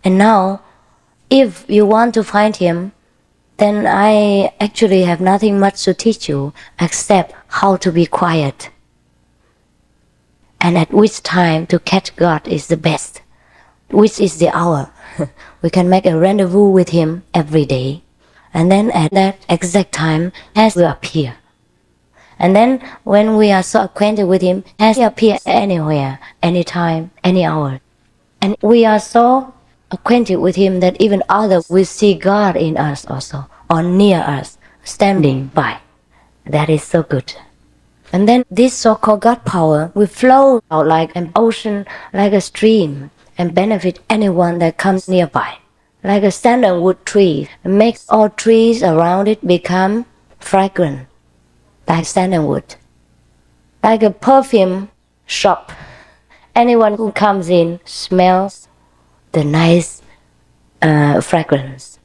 And now, if you want to find him, then I actually have nothing much to teach you except how to be quiet. And at which time to catch God is the best, which is the hour. We can make a rendezvous with him every day. And then at that exact time, he will appear. And then when we are so acquainted with him, he appears anywhere, anytime, any hour. And we are so acquainted with him that even others will see God in us also, or near us, standing by. That is so good. And then this so-called God power will flow out like an ocean, like a stream, and benefit anyone that comes nearby. Like a sandalwood tree, it makes all trees around it become fragrant, like sandalwood. Like a perfume shop, anyone who comes in smells the nice fragrance,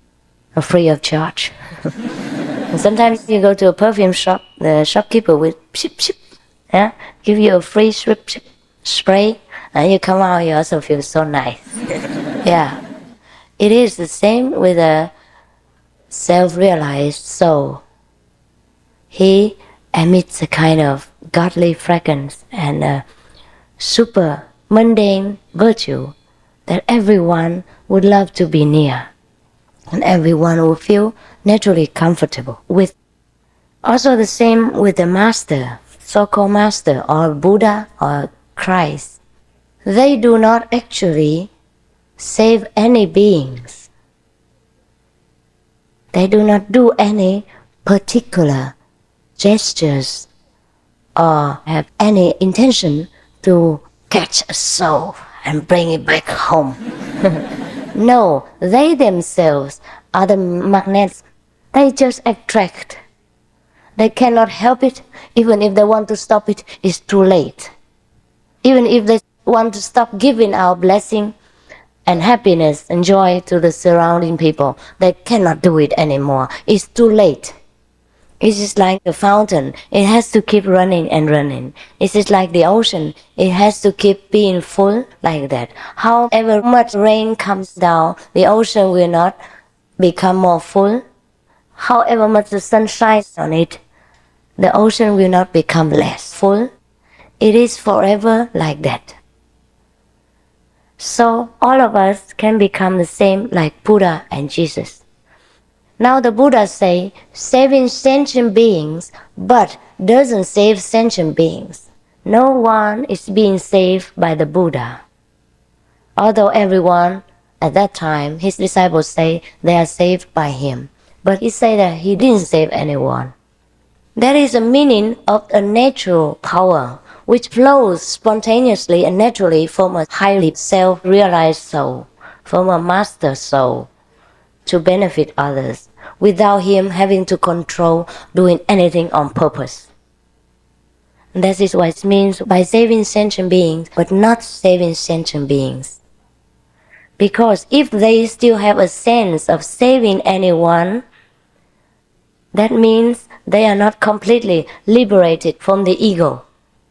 free of charge. And sometimes you go to a perfume shop, the shopkeeper will give you a free spray, and you come out, you also feel so nice. Yeah. It is the same with a self-realized soul. He emits a kind of godly fragrance and a super mundane virtue that everyone would love to be near, and everyone will feel naturally comfortable with. Also the same with the master, so-called master, or Buddha, or Christ. They do not actually save any beings. They do not do any particular gestures or have any intention to catch a soul and bring it back home. No, they themselves are the magnets. They just attract. They cannot help it. Even if they want to stop it, it's too late. Even if they want to stop giving our blessing and happiness and joy to the surrounding people, they cannot do it anymore. It's too late. It's just like a fountain. It has to keep running and running. It's just like the ocean. It has to keep being full like that. However much rain comes down, the ocean will not become more full. However much the sun shines on it, the ocean will not become less full. It is forever like that. So all of us can become the same like Buddha and Jesus. Now the Buddha say, saving sentient beings, but doesn't save sentient beings. No one is being saved by the Buddha. Although everyone at that time, his disciples say they are saved by him. But he said that he didn't save anyone. That is the meaning of a natural power which flows spontaneously and naturally from a highly self-realized soul, from a master soul, to benefit others, without him having to control doing anything on purpose. And that is what it means by saving sentient beings, but not saving sentient beings. Because if they still have a sense of saving anyone, that means they are not completely liberated from the ego,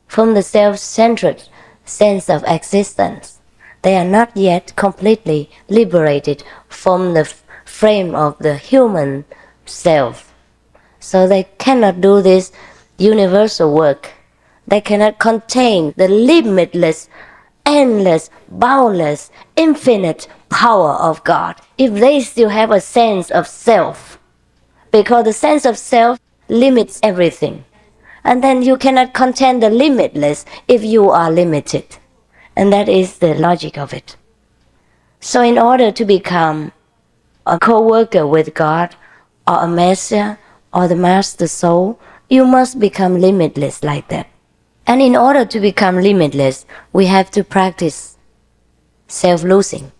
from the self-centered sense of existence. They are not yet completely liberated from the frame of the human self. So they cannot do this universal work. They cannot contain the limitless, endless, boundless, infinite power of God if they still have a sense of self. Because the sense of self limits everything. And then you cannot contain the limitless if you are limited. And that is the logic of it. So in order to become a co-worker with God, or a master, or the master soul, you must become limitless like that. And in order to become limitless, we have to practice self-losing.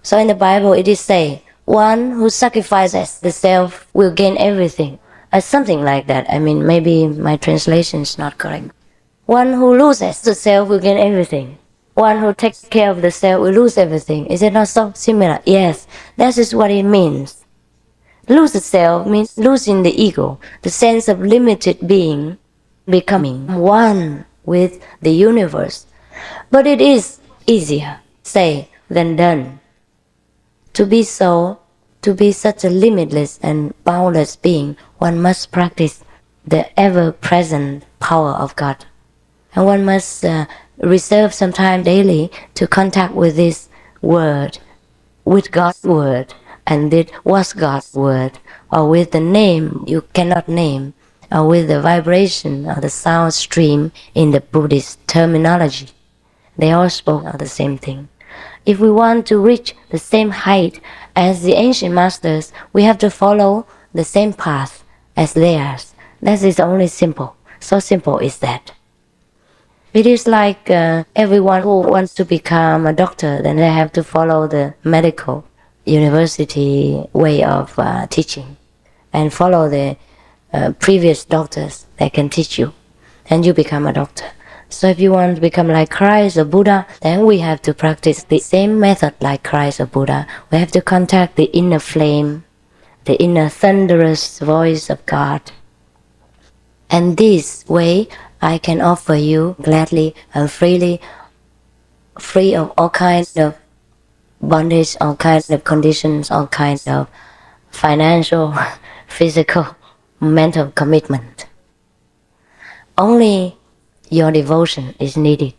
So in the Bible it is say, one who sacrifices the self will gain everything. Something like that. I mean, maybe my translation is not correct. One who loses the self will gain everything. One who takes care of the self will lose everything. Is it not so similar? Yes, that is what it means. Lose the self means losing the ego, the sense of limited being, becoming one with the universe. But it is easier, say, than done. To be so, to be such a limitless and boundless being, one must practice the ever-present power of God. And one must reserve some time daily to contact with this word, with God's word, and it was God's word, or with the name you cannot name, or with the vibration or the sound stream in the Buddhist terminology. They all spoke of the same thing. If we want to reach the same height as the ancient masters, we have to follow the same path as theirs. That is only simple. So simple is that. It is like everyone who wants to become a doctor, then they have to follow the medical university way of teaching and follow the previous doctors that can teach you, and you become a doctor. So if you want to become like Christ or Buddha, then we have to practice the same method like Christ or Buddha. We have to contact the inner flame, the inner thunderous voice of God. And this way I can offer you gladly and freely, free of all kinds of bondage, all kinds of conditions, all kinds of financial, physical, mental commitment. Only your devotion is needed.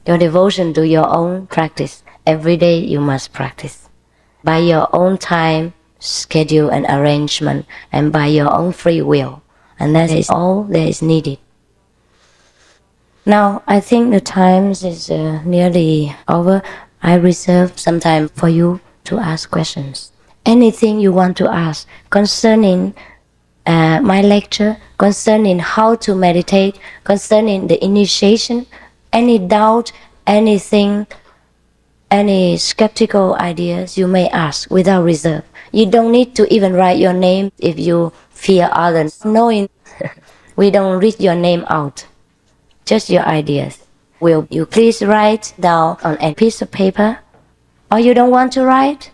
Your devotion to your own practice. Every day you must practice. By your own time, schedule and arrangement, and by your own free will. And that is all that is needed. Now, I think the time is nearly over. I reserve some time for you to ask questions. Anything you want to ask concerning my lecture, concerning how to meditate, concerning the initiation, any doubt, anything, any skeptical ideas, you may ask without reserve. You don't need to even write your name if you fear others knowing. We don't read your name out, just your ideas. Will you please write down on a piece of paper? Or you don't want to write?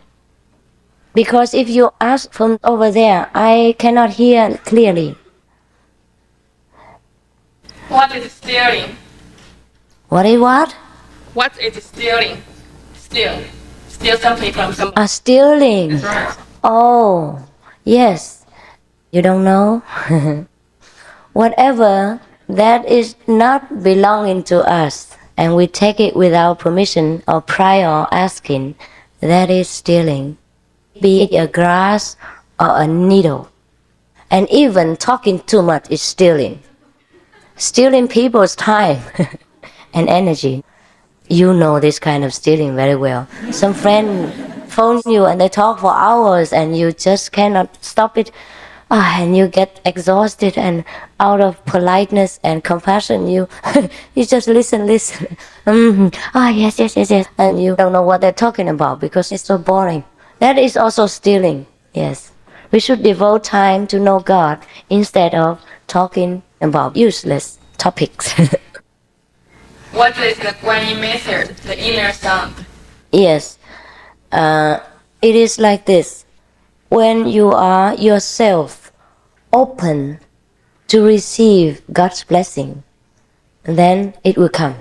Because if you ask from over there, I cannot hear clearly. What is stealing? What is what? What is stealing? Steal something from someone. Stealing. That's right. Oh, yes. You don't know? Whatever that is not belonging to us, and we take it without permission or prior asking, that is stealing. Be it a grass or a needle. And even talking too much is stealing. Stealing people's time and energy. You know this kind of stealing very well. Some friend phone you and they talk for hours and you just cannot stop it. And you get exhausted, and out of politeness and compassion, you just listen. Yes. And you don't know what they're talking about because it's so boring. That is also stealing, yes. We should devote time to know God instead of talking about useless topics. What is the Guanyin method, the inner sound? Yes, it is like this. When you are yourself open to receive God's blessing, then it will come.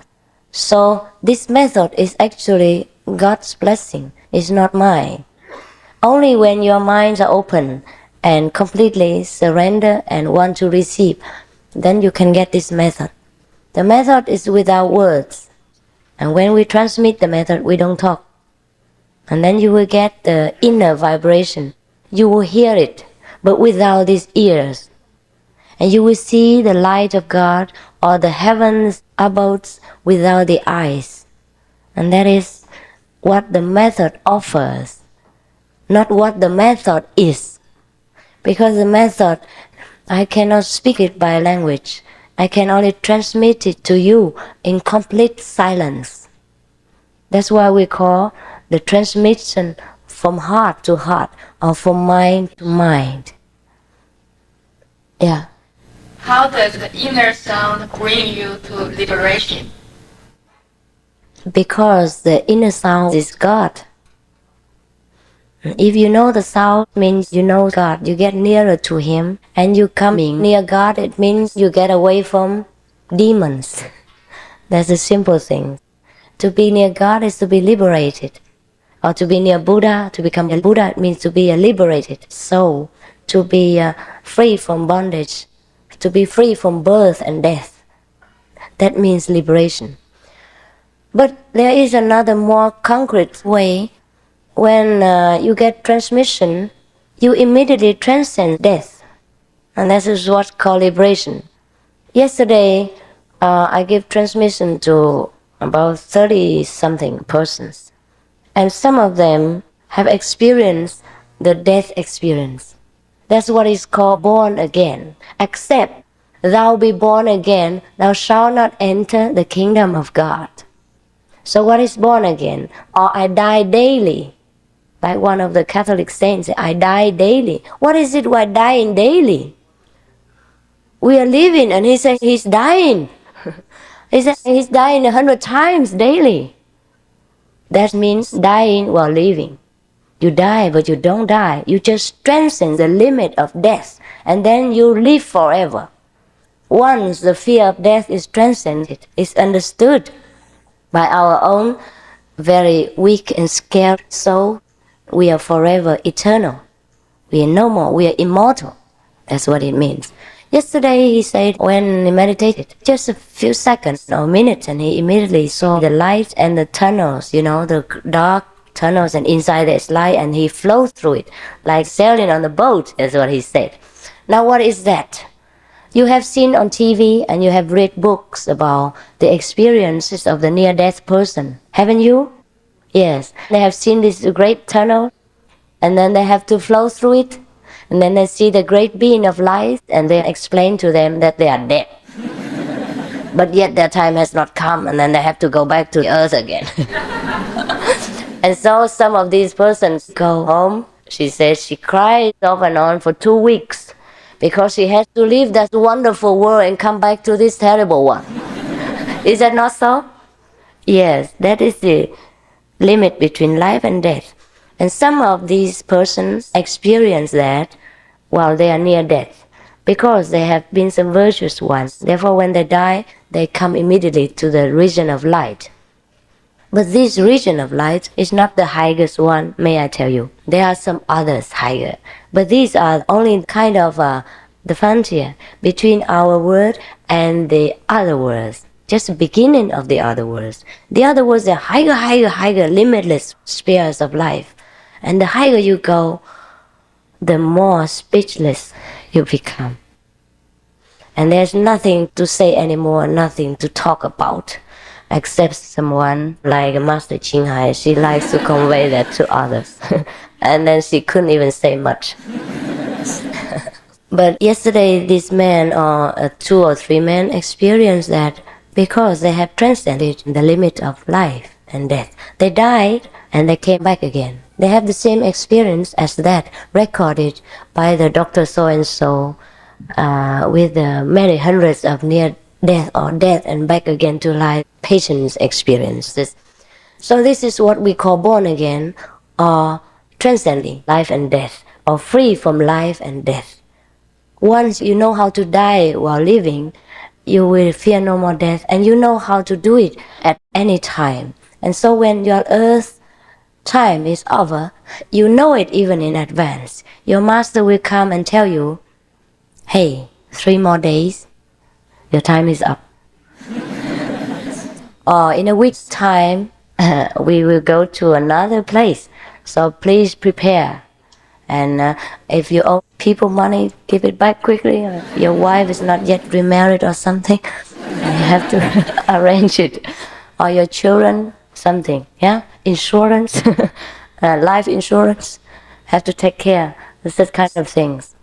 So this method is actually God's blessing, it's not mine. Only when your minds are open and completely surrender and want to receive, then you can get this method. The method is without words. And when we transmit the method, we don't talk. And then you will get the inner vibration. You will hear it, but without these ears. And you will see the light of God or the heavens abodes without the eyes. And that is what the method offers, not what the method is. Because the method, I cannot speak it by language. I can only transmit it to you in complete silence. That's why we call the transmission from heart to heart or from mind to mind. Yeah. How does the inner sound bring you to liberation? Because the inner sound is God. If you know the sound, it means you know God. You get nearer to Him, and you coming near God, it means you get away from demons. That's a simple thing. To be near God is to be liberated. or to be near Buddha. To become a Buddha means to be a liberated soul, to be free from bondage, to be free from birth and death. That means liberation. But there is another more concrete way. When you get transmission, you immediately transcend death. And that is what's called liberation. Yesterday, I gave transmission to about 30-something persons. And some of them have experienced the death experience. That's what is called born again. Except thou be born again, thou shalt not enter the kingdom of God. So what is born again? Or I die daily. Like one of the Catholic saints, I die daily. What is it we're dying daily? We are living and he said he's dying. He said he's dying 100 times daily. That means dying while living. You die, but you don't die. You just transcend the limit of death, and then you live forever. Once the fear of death is transcended, it's understood by our own very weak and scared soul, we are forever eternal. We are no more. We are immortal. That's what it means. Yesterday he said when he meditated, just a few seconds or minutes, and he immediately saw the light and the tunnels, the dark tunnels, and inside there's light, and he flowed through it like sailing on the boat. That's what he said. Now what is that? You have seen on TV and you have read books about the experiences of the near-death person, haven't you? Yes. They have seen this great tunnel, and then they have to flow through it, and then they see the great being of light, and they explain to them that they are dead. But yet their time has not come, and then they have to go back to the earth again. And so some of these persons go home. She says she cried off and on for 2 weeks because she has to leave that wonderful world and come back to this terrible one. Is that not so? Yes, that is the limit between life and death. And some of these persons experience that while they are near death because they have been some virtuous ones. Therefore, when they die, they come immediately to the region of light. But this region of light is not the highest one, may I tell you. There are some others higher. But these are only kind of the frontier between our world and the other worlds. Just the beginning of the other worlds. The other worlds are higher, limitless spheres of life. And the higher you go, the more speechless you become. And there's nothing to say anymore, nothing to talk about, except someone like Master Ching Hai. She likes to convey that to others. And then she couldn't even say much. But yesterday, this man or 2 or 3 men experienced that because they have transcended the limit of life and death. They died and they came back again. They have the same experience as that, recorded by the Dr. so-and-so with many hundreds of near death or death and back again to life patients' experiences. So this is what we call born again, or transcending life and death, or free from life and death. Once you know how to die while living, you will fear no more death, and you know how to do it at any time. And so when your earth time is over, you know it even in advance. Your master will come and tell you, hey, 3 more days, your time is up. Or in a week's time, we will go to another place, so please prepare. And if you owe people money, give it back quickly. Or if your wife is not yet remarried or something, you have to arrange it. Or your children, something, yeah? Insurance, life insurance, have to take care. This kind of things.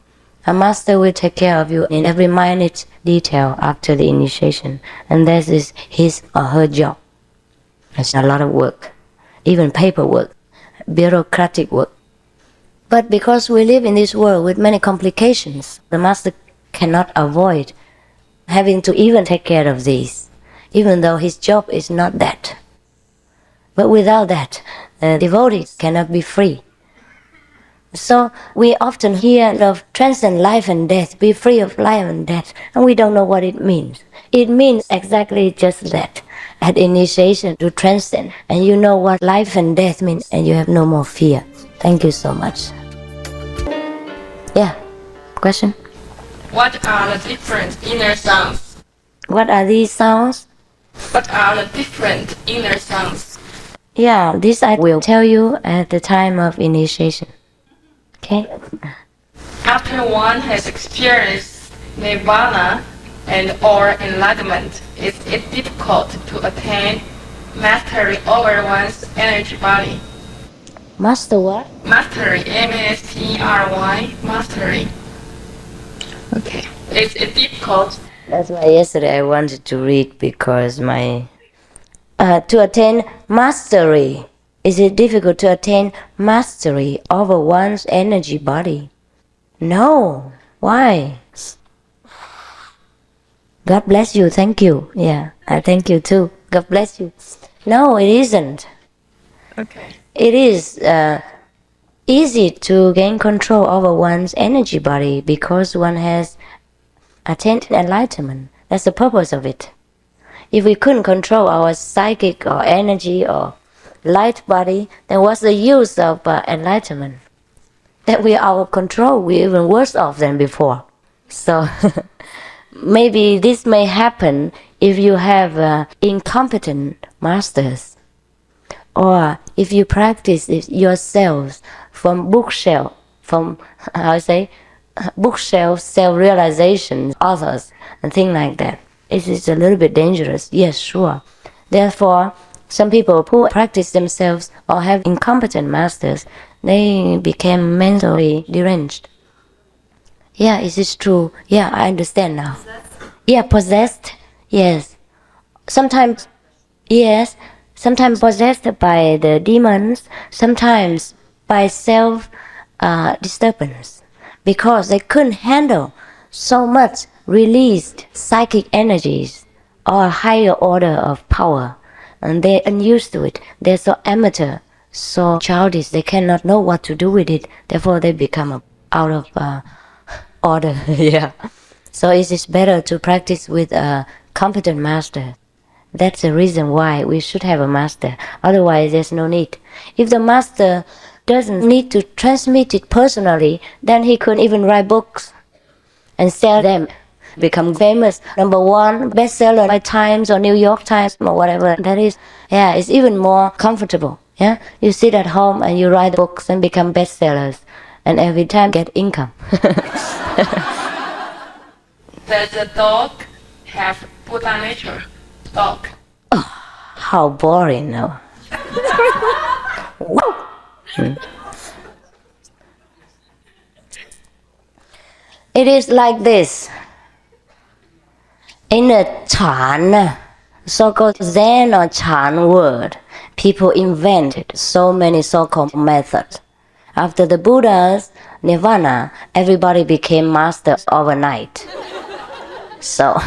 A master will take care of you in every minute detail after the initiation. And this is his or her job. It's a lot of work, even paperwork, bureaucratic work. But because we live in this world with many complications, the master cannot avoid having to even take care of these, even though his job is not that. But without that, the devotee cannot be free. So we often hear of transcend life and death, be free of life and death, and we don't know what it means. It means exactly just that. At initiation, to transcend, and you know what life and death mean, and you have no more fear. Thank you so much. Yeah, question? What are the different inner sounds? What are these sounds? What are the different inner sounds? Yeah, this I will tell you at the time of initiation. Okay? After one has experienced nirvana and or enlightenment, is it difficult to attain mastery over one's energy body? Master what? Mastery, M-A-S-T-R-Y, mastery. Okay. Is it difficult? That's why yesterday I wanted to read, because my... to attain mastery. Is it difficult to attain mastery over one's energy body? No. Why? God bless you. Thank you. Yeah, I thank you too. God bless you. No, it isn't. Okay. It is easy to gain control over one's energy body because one has attained enlightenment. That's the purpose of it. If we couldn't control our psychic or energy or light body, then what's the use of enlightenment? That we are out of control, we're even worse off than before. So maybe this may happen if you have incompetent masters, or if you practice it yourselves from bookshelf, from bookshelf self-realization, authors, and things like that. It is a little bit dangerous, yes, sure. Therefore, some people who practice themselves or have incompetent masters, they became mentally deranged. Yeah, is this true? Yeah, I understand now. Yeah, possessed, yes. Sometimes, yes, sometimes possessed by the demons, sometimes by self-disturbance, because they couldn't handle so much released psychic energies or a higher order of power, and they're unused to it. They're so amateur, so childish, they cannot know what to do with it. Therefore, they become out of order. Yeah. So it is better to practice with a competent master. That's the reason why we should have a master. Otherwise, there's no need. If the master doesn't need to transmit it personally, then he could even write books and sell them, become famous, #1 bestseller by Times or New York Times or whatever that is. Yeah, it's even more comfortable. Yeah, you sit at home and you write books and become bestsellers, and every time get income. Does the dog have Buddha nature? Dog. Oh, how boring now. It is like this. In the Chan, so-called Zen or Chan world, people invented so many so-called methods. After the Buddha's Nirvana, everybody became masters overnight. So,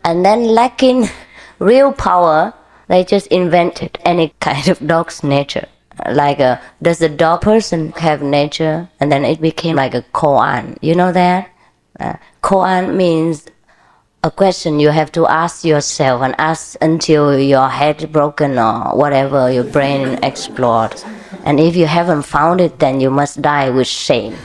and then lacking real power, they just invented any kind of dog's nature. Like, does the dog person have nature? And then it became like a koan. You know that? Koan means a question you have to ask yourself, and ask until your head broken or whatever, your brain explodes. And if you haven't found it, then you must die with shame.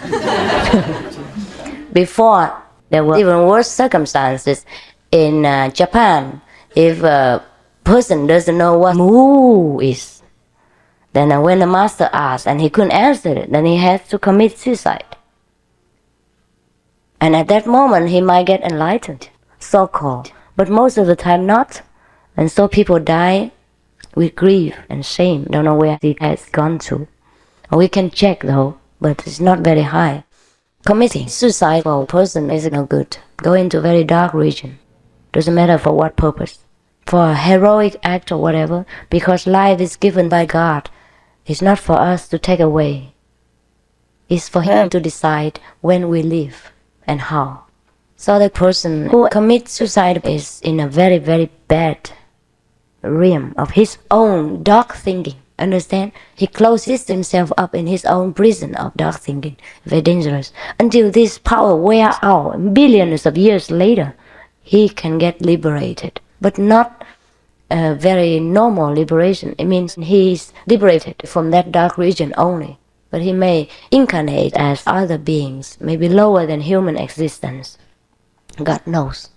Before, there were even worse circumstances. In Japan, if a person doesn't know what moo is, then when the master asked and he couldn't answer it, then he has to commit suicide. And at that moment, he might get enlightened, so-called, but most of the time not. And so people die with grief and shame, don't know where it has gone to. We can check though, but it's not very high. Committing suicide for a person is no good. Go into very dark region. Doesn't matter for what purpose. For a heroic act or whatever, because life is given by God. It's not for us to take away. It's for Him to decide when we live and how. So the person who commits suicide is in a very, very bad realm of his own dark thinking, Understand? He closes himself up in his own prison of dark thinking. Very dangerous. Until this power wear out, billions of years later, he can get liberated. But not a very normal liberation. It means he is liberated from that dark region only. But he may incarnate as other beings, maybe lower than human existence. God knows.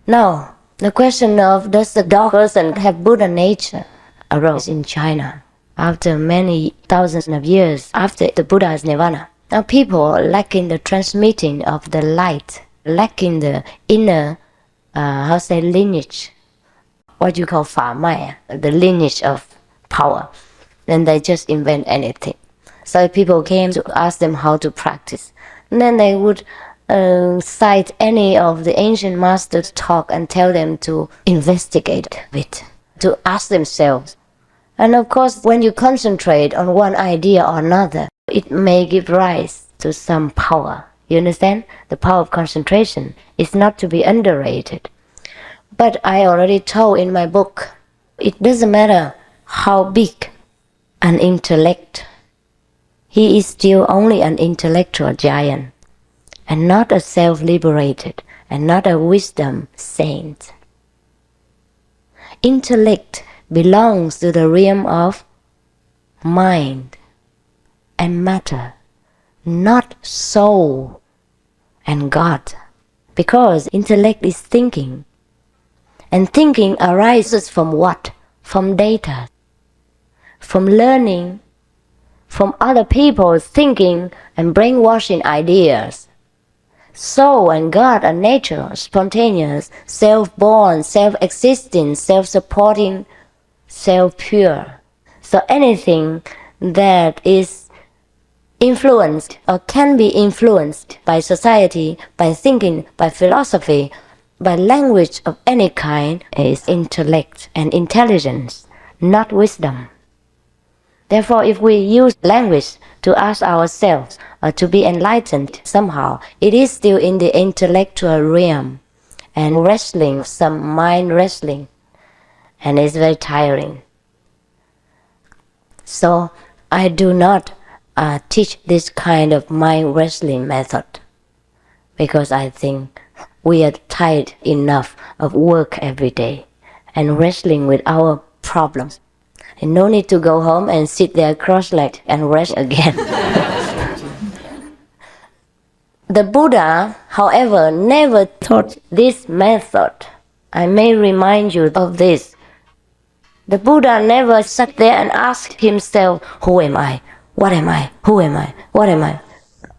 Now, the question of does the dark person have Buddha nature arose in China after many thousands of years after the Buddha's nirvana. Now people lacking the transmitting of the light, lacking the inner, lineage, what you call 法脉, the lineage of power. Then they just invent anything. So people came to ask them how to practice. And then they would cite any of the ancient masters' talk and tell them to investigate it, to ask themselves. And of course, when you concentrate on one idea or another, it may give rise to some power. You understand? The power of concentration is not to be underrated. But I already told in my book, it doesn't matter how big an intellect, he is still only an intellectual giant, and not a self-liberated, and not a wisdom saint. Intellect belongs to the realm of mind and matter, not soul and God. Because intellect is thinking. And thinking arises from what? From data. From learning, from other people's thinking and brainwashing ideas. Soul and God are natural, spontaneous, self-born, self-existing, self-supporting, self-pure. So anything that is influenced or can be influenced by society, by thinking, by philosophy, by language of any kind is intellect and intelligence, not wisdom. Therefore, if we use language to ask ourselves or to be enlightened somehow, it is still in the intellectual realm and wrestling, some mind wrestling, and it's very tiring. So I do not teach this kind of mind wrestling method because I think we are tired enough of work every day and wrestling with our problems. And no need to go home and sit there cross-legged and rest again. The Buddha, however, never taught this method. I may remind you of this. The Buddha never sat there and asked himself, who am I? What am I? Who am I? What am I?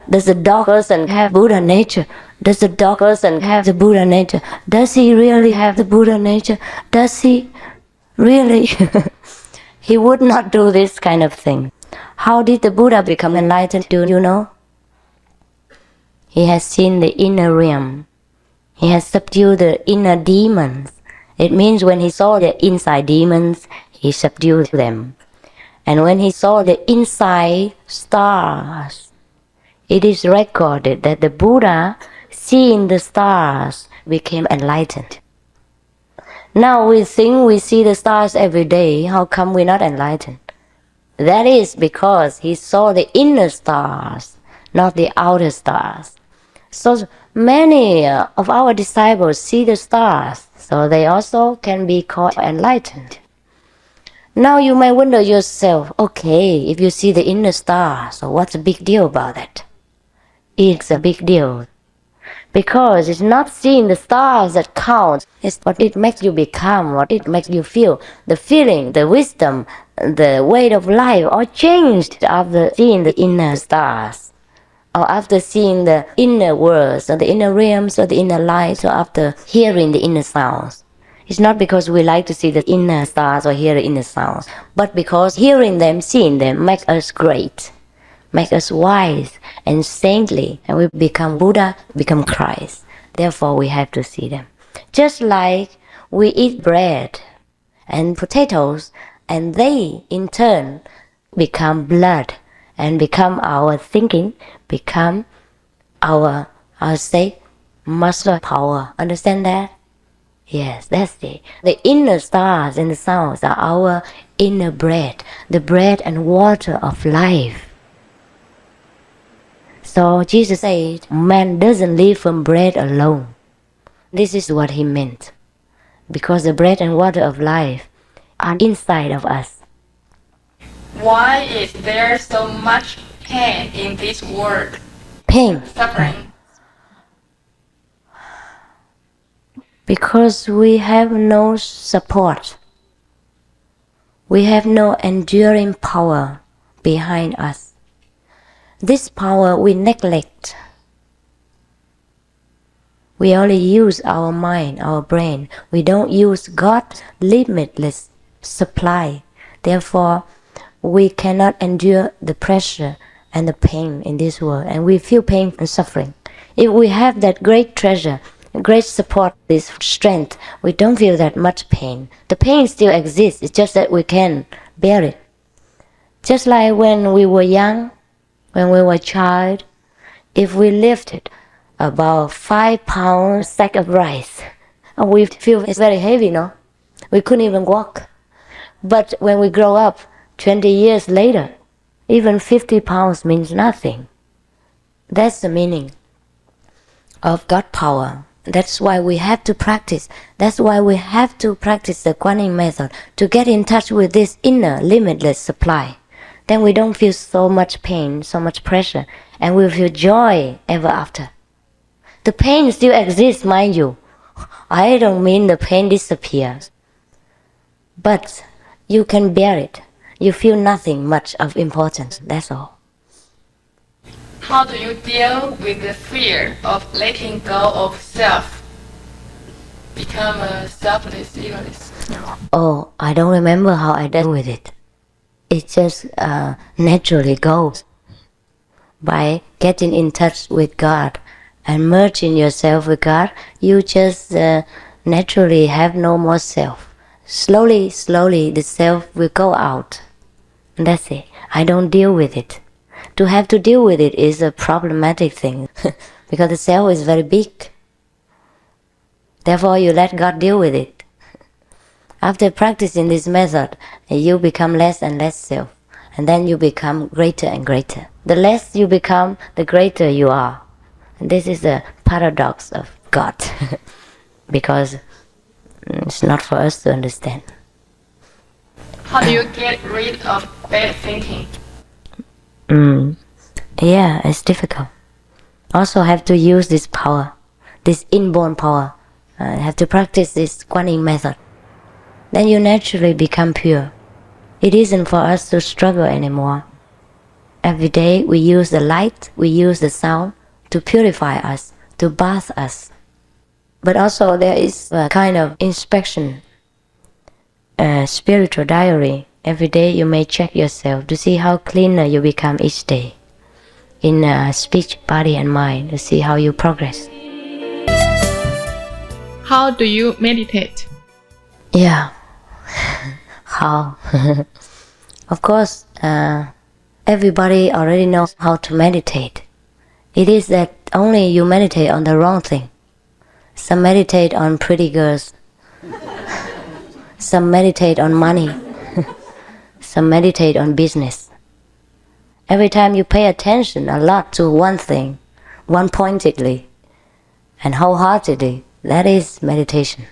Does the dog person have Buddha nature? Does the dog person have the Buddha nature? Does he really have the Buddha nature? Does he really? He would not do this kind of thing. How did the Buddha become enlightened? Do you know? He has seen the inner realm. He has subdued the inner demons. It means when he saw the inside demons, he subdued them. And when he saw the inside stars, it is recorded that the Buddha, seeing the stars, became enlightened. Now we think we see the stars every day. How come we're not enlightened? That is because he saw the inner stars, not the outer stars. So many of our disciples see the stars, so they also can be called enlightened. Now you may wonder yourself, okay, if you see the inner stars, so what's the big deal about that? It's a big deal. Because it's not seeing the stars that counts. It's what it makes you become, what it makes you feel. The feeling, the wisdom, the way of life all changed after seeing the inner stars. Or after seeing the inner worlds, or the inner realms, or the inner lights, or after hearing the inner sounds. It's not because we like to see the inner stars or hear the inner sounds, but because hearing them, seeing them makes us great, make us wise and saintly, and we become Buddha, become Christ. Therefore we have to see them. Just like we eat bread and potatoes, and they in turn become blood and become our thinking, become our muscle power. Understand that? Yes, that's it. The inner stars and the sounds are our inner bread, the bread and water of life. So Jesus said, man doesn't live from bread alone. This is what he meant. Because the bread and water of life are inside of us. Why is there so much pain in this world? Pain. Suffering. Because we have no support. We have no enduring power behind us. This power we neglect. We only use our mind, our brain. We don't use God's limitless supply. Therefore, we cannot endure the pressure and the pain in this world, and we feel pain and suffering. If we have that great treasure, great support, this strength, we don't feel that much pain. The pain still exists, it's just that we can bear it. Just like when we were young, when we were a child, if we lifted about 5 pounds sack of rice, we feel it's very heavy, no? We couldn't even walk. But when we grow up, 20 years later, even 50 pounds means nothing. That's the meaning of God power. That's why we have to practice. That's why we have to practice the Guanyin method to get in touch with this inner limitless supply. Then we don't feel so much pain, so much pressure, and we feel joy ever after. The pain still exists, mind you. I don't mean the pain disappears. But you can bear it. You feel nothing much of importance, that's all. How do you deal with the fear of letting go of self? Become a selfless egoist. Oh, I don't remember how I dealt with it. It just naturally goes. By getting in touch with God and merging yourself with God, you just naturally have no more self. Slowly, the self will go out. And that's it. I don't deal with it. To have to deal with it is a problematic thing because the self is very big. Therefore, you let God deal with it. After practicing this method, you become less and less self, and then you become greater and greater. The less you become, the greater you are. And this is the paradox of God, because it's not for us to understand. How do you get rid of bad thinking? Yeah, it's difficult. Also have to use this power, this inborn power. Have to practice this Guanyin method. Then you naturally become pure. It isn't for us to struggle anymore. Every day we use the light, we use the sound to purify us, to bath us. But also there is a kind of inspection, spiritual diary. Every day you may check yourself to see how cleaner you become each day. In speech, body and mind, to see how you progress. How do you meditate? Yeah. How? Of course, everybody already knows how to meditate. It is that only you meditate on the wrong thing. Some meditate on pretty girls. Some meditate on money. Some meditate on business. Every time you pay attention a lot to one thing, one-pointedly and wholeheartedly, that is meditation.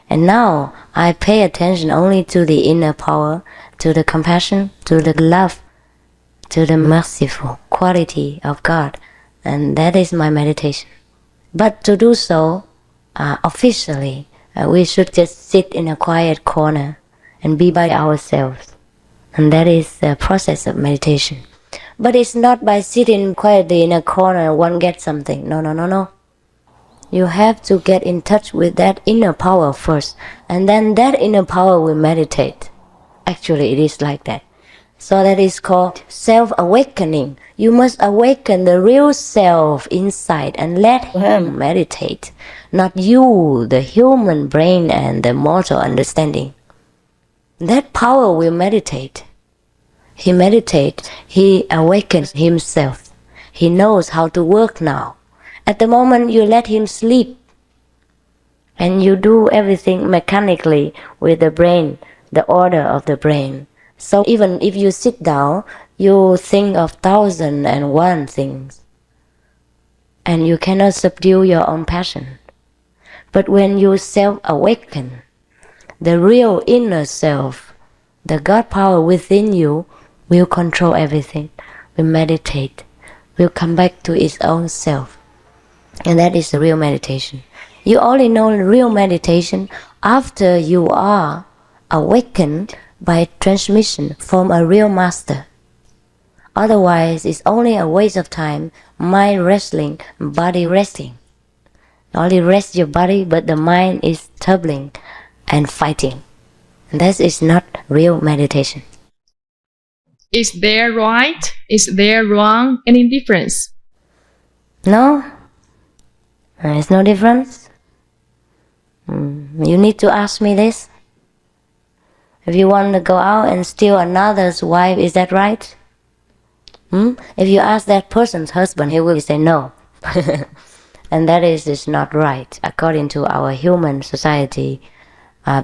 And now I pay attention only to the inner power, to the compassion, to the love, to the merciful quality of God, and that is my meditation. But to do so officially, we should just sit in a quiet corner and be by ourselves. And that is the process of meditation. But it's not by sitting quietly in a corner one gets something. No. You have to get in touch with that inner power first, and then that inner power will meditate. Actually, it is like that. So that is called self-awakening. You must awaken the real self inside and let him meditate, not you, the human brain and the mortal understanding. That power will meditate. He meditates, he awakens himself. He knows how to work now. At the moment you let him sleep, And you do everything mechanically with the brain, the order of the brain. So even if you sit down, you think of 1,001 things. And you cannot subdue your own passion. But when you self-awaken, the real inner self, the God power within you will control everything, will meditate, will come back to its own self. And that is the real meditation. You only know real meditation after you are awakened by transmission from a real master. Otherwise, it's only a waste of time, mind wrestling, body resting. You only rest your body, but the mind is troubling and fighting. And that is not real meditation. Is there right? Is there wrong? Any difference? No? There's no difference. You need to ask me this. If you want to go out and steal another's wife, is that right? If you ask that person's husband, he will say no. And that is not right according to our human society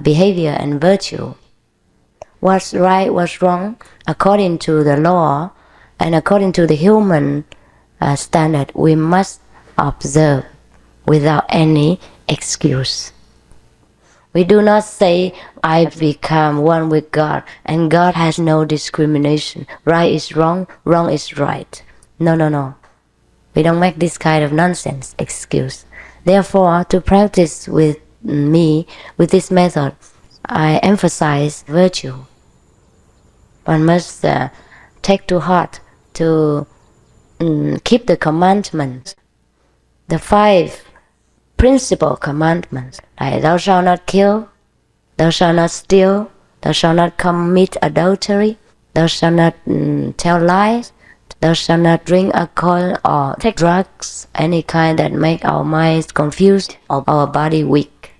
behavior and virtue. What's right, what's wrong, according to the law and according to the human standard, we must observe without any excuse. We do not say, I become one with God, and God has no discrimination. Right is wrong, wrong is right. No. We don't make this kind of nonsense excuse. Therefore, to practice with me, with this method, I emphasize virtue. One must take to heart to keep the commandments, the 5 principal commandments, like thou shalt not kill, thou shalt not steal, thou shalt not commit adultery, thou shalt not tell lies, thou shalt not drink alcohol or take drugs, any kind that make our minds confused or our body weak,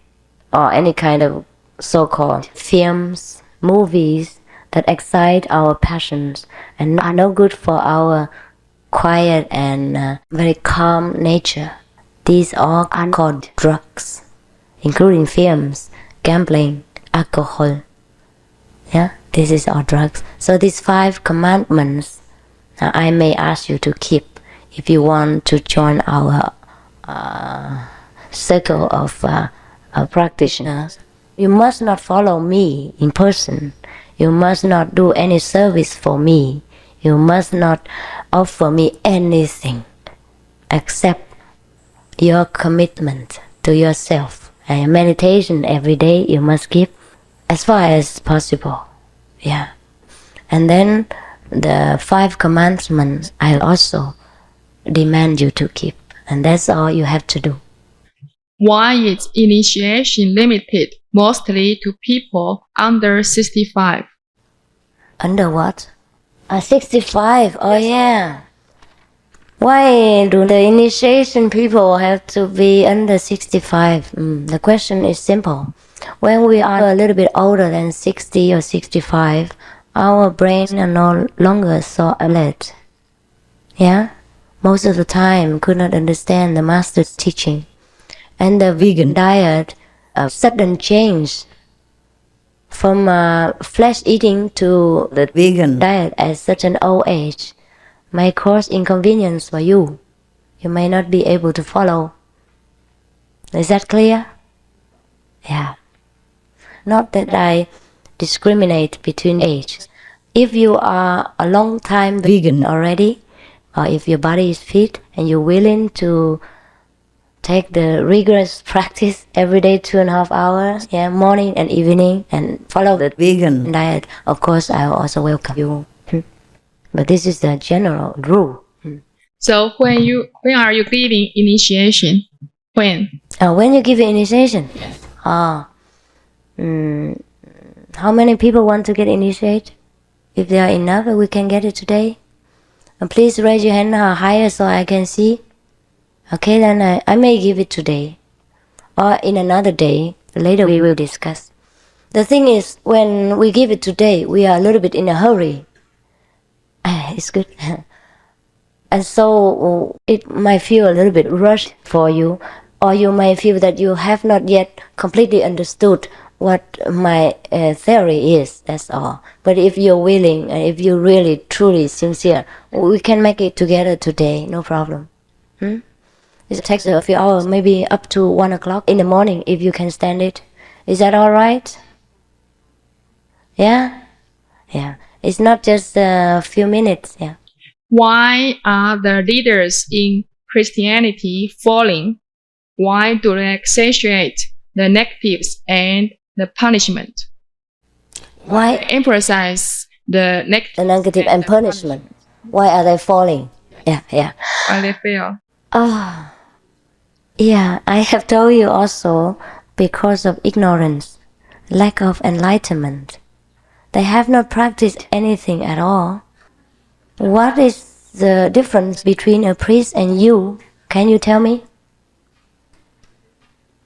or any kind of so-called films, movies that excite our passions and are no good for our quiet and very calm nature. These all are called drugs, including films, gambling, alcohol. Yeah, this is all drugs. So these 5 commandments I may ask you to keep if you want to join our circle of practitioners. You must not follow me in person. You must not do any service for me. You must not offer me anything except your commitment to yourself. And meditation every day you must keep as far as possible. Yeah. And then the 5 commandments I also demand you to keep. And that's all you have to do. Why is initiation limited mostly to people under 65? Under what? 65. Oh yeah. Why do the initiation people have to be under 65? The question is simple. When we are a little bit older than 60 or 65, our brain are no longer so alert. Yeah? Most of the time could not understand the master's teaching. And the vegan diet, a sudden change from flesh eating to the vegan diet at such an old age may cause inconvenience for you. You may not be able to follow. Is that clear? Yeah. Not that I discriminate between ages. If you are a long time vegan already, or if your body is fit and you're willing to take the rigorous practice every day 2.5 hours, morning and evening, and follow the vegan diet, of course I will also welcome you. But this is the general rule. So when are you giving initiation? When? When you give initiation? Yes. How many people want to get initiated? If there are enough, we can get it today. Please raise your hand higher so I can see. Okay, then I may give it today. Or in another day. Later we will discuss. The thing is, when we give it today, we are a little bit in a hurry. It's good. And so it might feel a little bit rushed for you. Or you may feel that you have not yet completely understood what my theory is, that's all. But if you're willing, and if you're really, truly sincere, we can make it together today, no problem. It takes a few hours, maybe up to 1 o'clock in the morning, if you can stand it. Is that all right? Yeah? Yeah. It's not just a few minutes, yeah. Why are the leaders in Christianity falling? Why do they exaggerate the negatives and the punishment? Why Emphasize the negative and punishment? Why are they falling? Yeah. Why they fail? Yeah, I have told you also, because of ignorance, lack of enlightenment. They have not practiced anything at all. What is the difference between a priest and you? Can you tell me?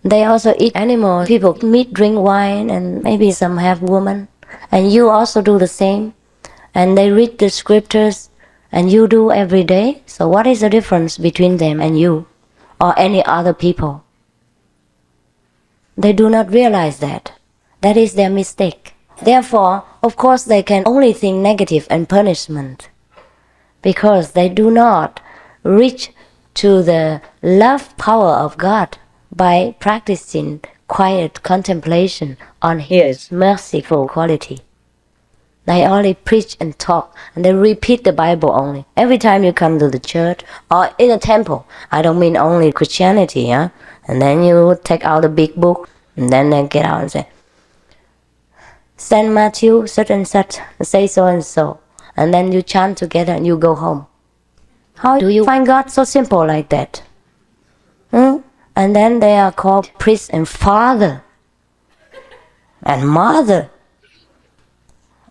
They also eat animals. People meat, drink wine, and maybe some have women. And you also do the same. And they read the scriptures, and you do every day. So what is the difference between them and you, or any other people? They do not realize that. That is their mistake. Therefore, of course, they can only think negative and punishment, because they do not reach to the love power of God by practicing quiet contemplation on His merciful quality. They only preach and talk, and they repeat the Bible only. Every time you come to the church or in a temple, I don't mean only Christianity, yeah? And then you take out a big book, and then they get out and say, Saint Matthew, such and such, say so and so. And then you chant together and you go home. How do you find God so simple like that? And then they are called priest and father and mother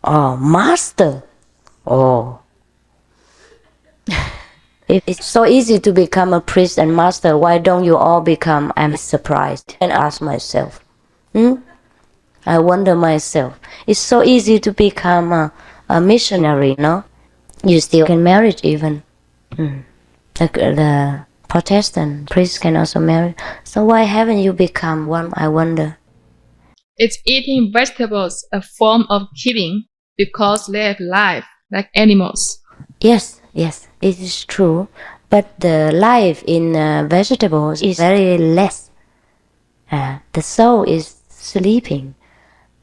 or master. If it's so easy to become a priest and master, why don't you all become? I'm surprised and ask myself. I wonder myself. It's so easy to become a missionary, no? You still can marry even. The Protestant priests can also marry. So why haven't you become one, I wonder? Is eating vegetables a form of killing because they have life like animals? Yes, it is true. But the life in vegetables is very less. The soul is sleeping.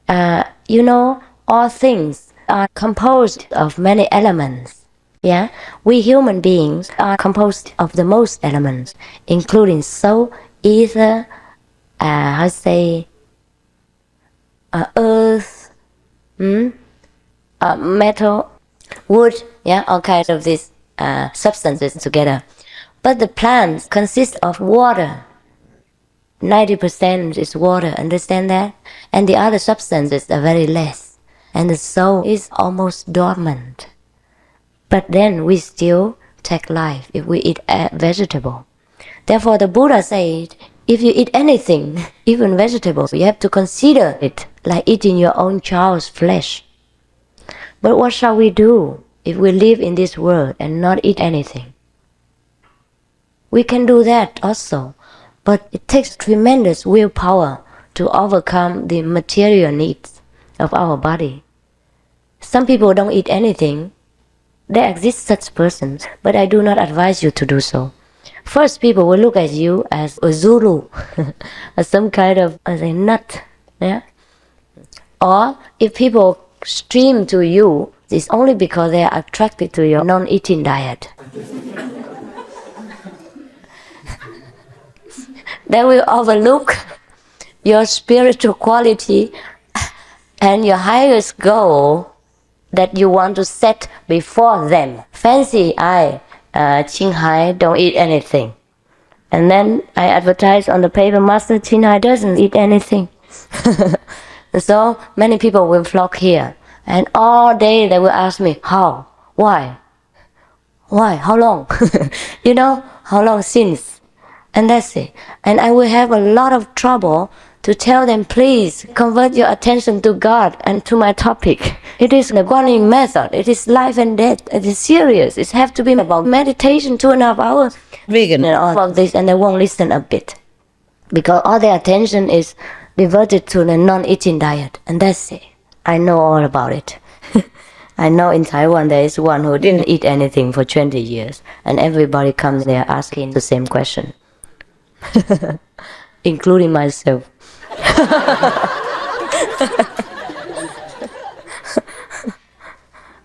All things are composed of many elements. Yeah, we human beings are composed of the most elements, including soul, ether, earth, metal, wood, yeah, all kinds of these substances together. But the plants consist of water. 90% is water, understand that? And the other substances are very less. And the soul is almost dormant. But then we still take life if we eat a vegetable. Therefore the Buddha said, if you eat anything, even vegetables, you have to consider it like eating your own child's flesh. But what shall we do if we live in this world and not eat anything? We can do that also, but it takes tremendous willpower to overcome the material needs of our body. Some people don't eat anything. There exist such persons, but I do not advise you to do so. First, people will look at you as a Zulu, as some kind of nut, yeah? Or if people stream to you, it's only because they are attracted to your non-eating diet. They will overlook your spiritual quality and your highest goal that you want to set before them. Fancy, Qinghai don't eat anything. And then I advertise on the paper, Master Qinghai doesn't eat anything. So many people will flock here. And all day they will ask me, how? Why? How long? How long since? And that's it. And I will have a lot of trouble to tell them, please convert your attention to God and to my topic. It is the Guanyin method. It is life and death. It is serious. It has to be about meditation 2.5 hours. Vegan and all of this, and they won't listen a bit. because all their attention is diverted to the non-eating diet, and that's it. I know all about it. I know in Taiwan there is one who didn't eat anything for 20 years, and everybody comes there asking the same question, including myself.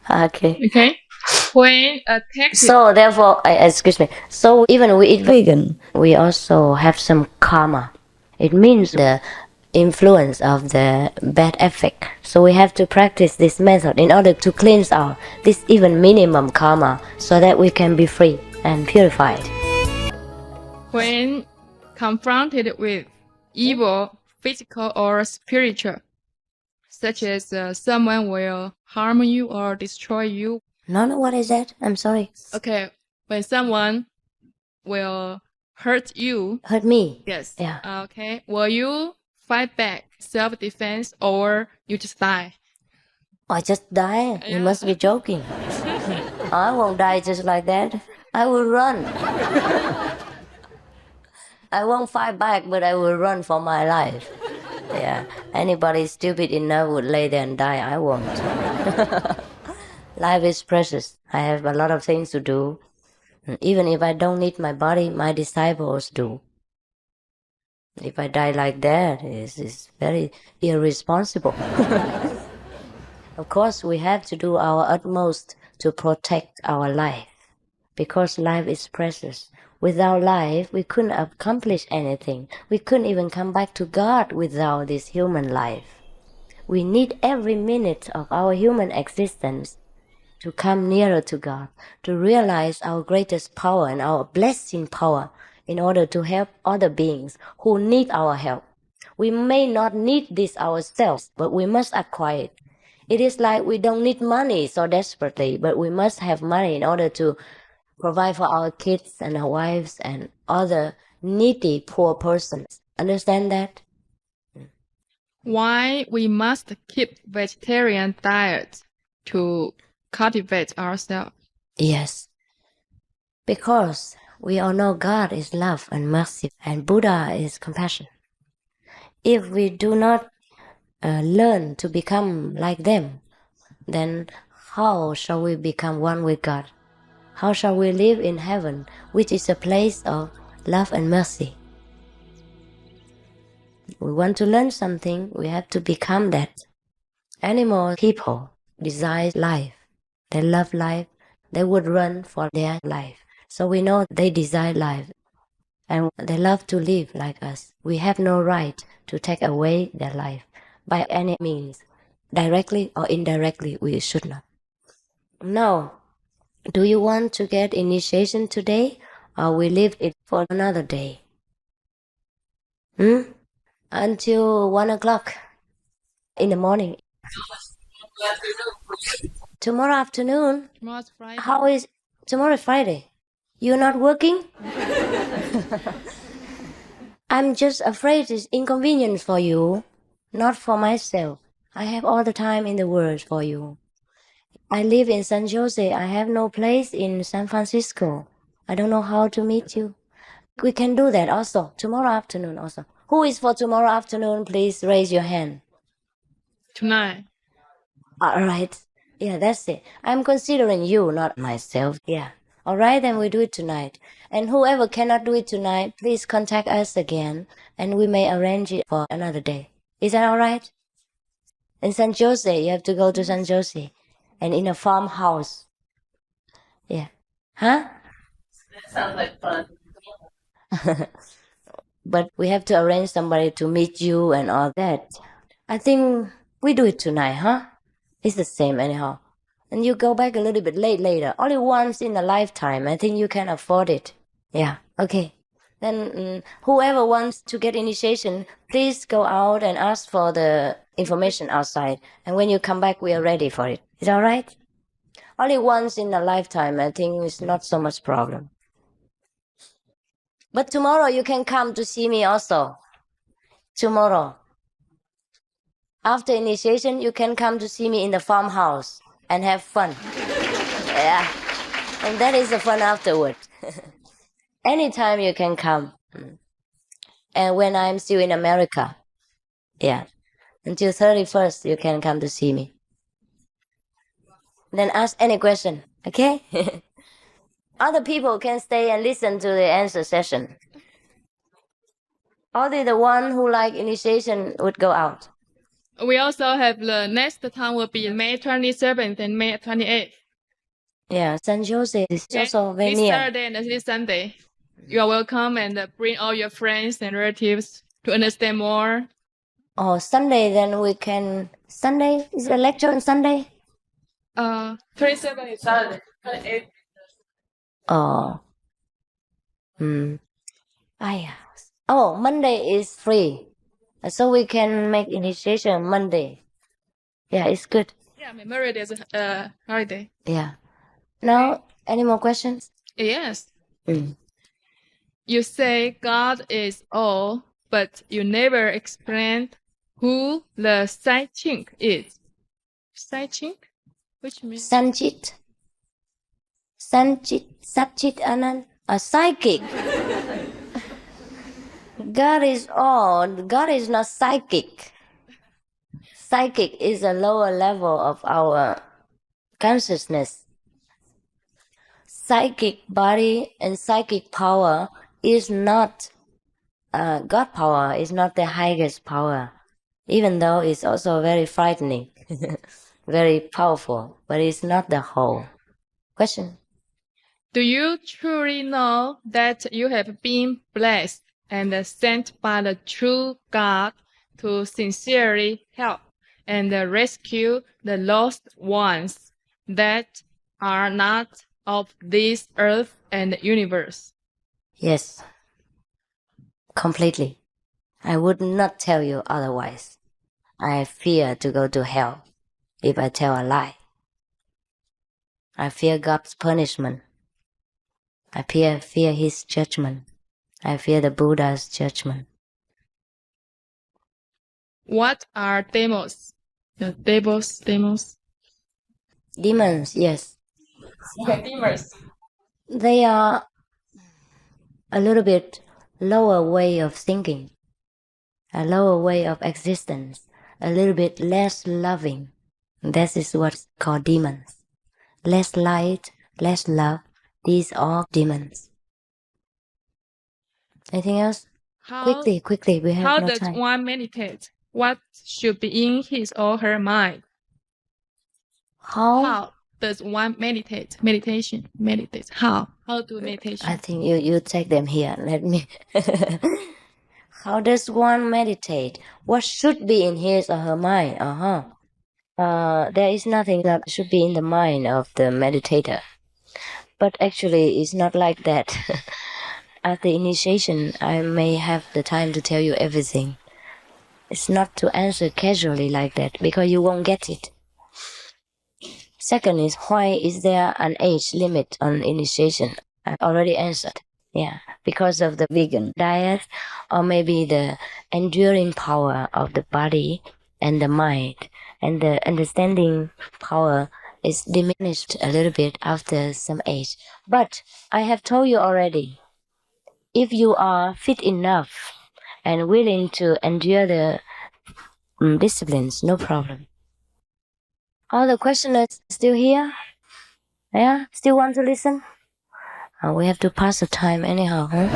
Okay. When a text. So therefore, excuse me. So even we eat vegan, we also have some karma. It means the influence of the bad effect. So we have to practice this method in order to cleanse out this even minimum karma, so that we can be free and purified. When confronted with evil, physical or spiritual, such as someone will harm you or destroy you. No, what is that? I'm sorry. Okay, when someone will hurt you. Hurt me? Yes. Yeah. Okay, will you fight back, self-defense, or you just die? I just die? You must be joking. I won't die just like that. I will run. I won't fight back, but I will run for my life. Yeah. Anybody stupid enough would lay there and die. I won't. Life is precious. I have a lot of things to do. Even if I don't need my body, my disciples do. If I die like that, it's very irresponsible. Of course, we have to do our utmost to protect our life, because life is precious. Without life, we couldn't accomplish anything. We couldn't even come back to God without this human life. We need every minute of our human existence to come nearer to God, to realize our greatest power and our blessing power in order to help other beings who need our help. We may not need this ourselves, but we must acquire it. It is like we don't need money so desperately, but we must have money in order to provide for our kids and our wives and other needy poor persons. Understand that? Why we must keep vegetarian diet to cultivate ourselves? Yes. Because we all know God is love and mercy, and Buddha is compassion. If we do not learn to become like them, then how shall we become one with God? How shall we live in heaven, which is a place of love and mercy? We want to learn something, we have to become that. Animal people desire life. They love life. They would run for their life. So we know they desire life. And they love to live like us. We have no right to take away their life by any means. Directly or indirectly, we should not. Now, do you want to get initiation today, or we leave it for another day? Until 1 o'clock in the morning. Tomorrow afternoon? Tomorrow's Friday. How is tomorrow? Friday. You're not working? I'm just afraid it's inconvenience for you, not for myself. I have all the time in the world for you. I live in San Jose. I have no place in San Francisco. I don't know how to meet you. We can do that also, tomorrow afternoon also. Who is for tomorrow afternoon? Please raise your hand. Tonight. All right. Yeah, that's it. I'm considering you, not myself. Yeah. All right, then we do it tonight. And whoever cannot do it tonight, please contact us again, and we may arrange it for another day. Is that all right? In San Jose, you have to go to San Jose, and in a farmhouse. Yeah. Huh? That sounds like fun. But we have to arrange somebody to meet you and all that. I think we do it tonight, huh? It's the same anyhow. And you go back a little bit late later. Only once in a lifetime. I think you can afford it. Yeah, okay. Then whoever wants to get initiation, please go out and ask for the information outside. And when you come back, we are ready for it. Is that all right? Only once in a lifetime. I think it's not so much problem. But tomorrow you can come to see me also. Tomorrow. After initiation, you can come to see me in the farmhouse and have fun. Yeah. And that is the fun afterward. Anytime you can come. And when I'm still in America. Yeah. Until 31st, you can come to see me. Then ask any question, okay? Other people can stay and listen to the answer session. Only the one who like initiation would go out. We also have the next time will be May 27th and May 28th. Yeah, San Jose is also very This near. Saturday and this Sunday. You are welcome and bring all your friends and relatives to understand more. Oh, Sunday then we can... Sunday? Is the lecture on Sunday? 27th is Saturday. 28th. Oh. Oh, Monday is free. So we can make initiation Monday. Yeah, it's good. Yeah, Memorial Day is a holiday. Yeah. Now, any more questions? Yes. You say God is all, but you never explain who the Sai-Ching is. Sai-Ching? Which means? Sanchit, Satchit Anand, a psychic. God is all. God is not psychic. Psychic is a lower level of our consciousness. Psychic body and psychic power is not God power, is not the highest power, even though it's also very frightening, very powerful, but it's not the whole. Question? Do you truly know that you have been blessed and sent by the true God to sincerely help and rescue the lost ones that are not of this earth and universe? Yes. Completely. I would not tell you otherwise. I fear to go to hell if I tell a lie. I fear God's punishment. I fear His judgment. I fear the Buddha's judgment. What are demons? The devils, demons? Demons, yes. Okay, demons. They are a little bit lower way of thinking, a lower way of existence, a little bit less loving. That is what's called demons. Less light, less love. These are demons. Anything else? Quickly, we have How no does time. one meditate? What should be in his or her mind? How does one meditate? Meditate. How do meditation? I think you take them here. Let me. How does one meditate? What should be in his or her mind? There is nothing that should be in the mind of the meditator. But actually, it's not like that. At the initiation, I may have the time to tell you everything. It's not to answer casually like that, because you won't get it. Second is, why is there an age limit on initiation? I already answered. Yeah, because of the vegan diet, or maybe the enduring power of the body and the mind, and the understanding power is diminished a little bit after some age. But I have told you already, if you are fit enough and willing to endure the disciplines, no problem. All the questioners still here? Yeah? Still want to listen? We have to pass the time anyhow, huh?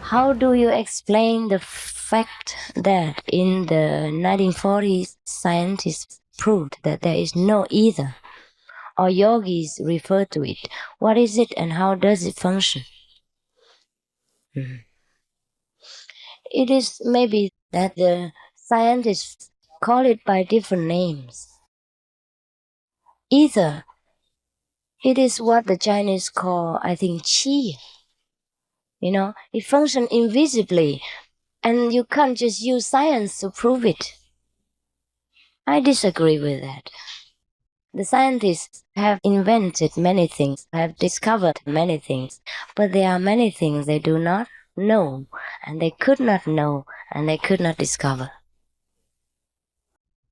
How do you explain the fact that in the 1940s, scientists proved that there is no ether, or yogis refer to it? What is it and how does it function? It is maybe that the scientists call it by different names. Ether, it is what the Chinese call, I think, qi. You know, it functions invisibly, and you can't just use science to prove it. I disagree with that. The scientists have invented many things, have discovered many things, but there are many things they do not know, and they could not know, and they could not discover.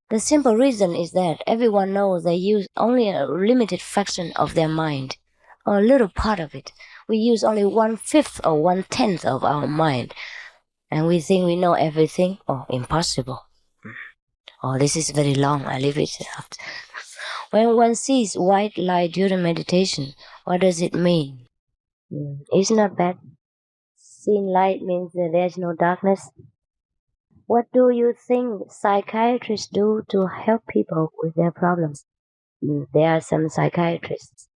The simple reason is that everyone knows they use only a limited fraction of their mind, or a little part of it. We use only 1/5 or 1/10 of our mind. And we think we know everything. Oh, impossible. Oh, this is very long. I leave it out. When one sees white light during meditation, what does it mean? It's not bad. Seeing light means that there's no darkness. What do you think psychiatrists do to help people with their problems? There are some psychiatrists,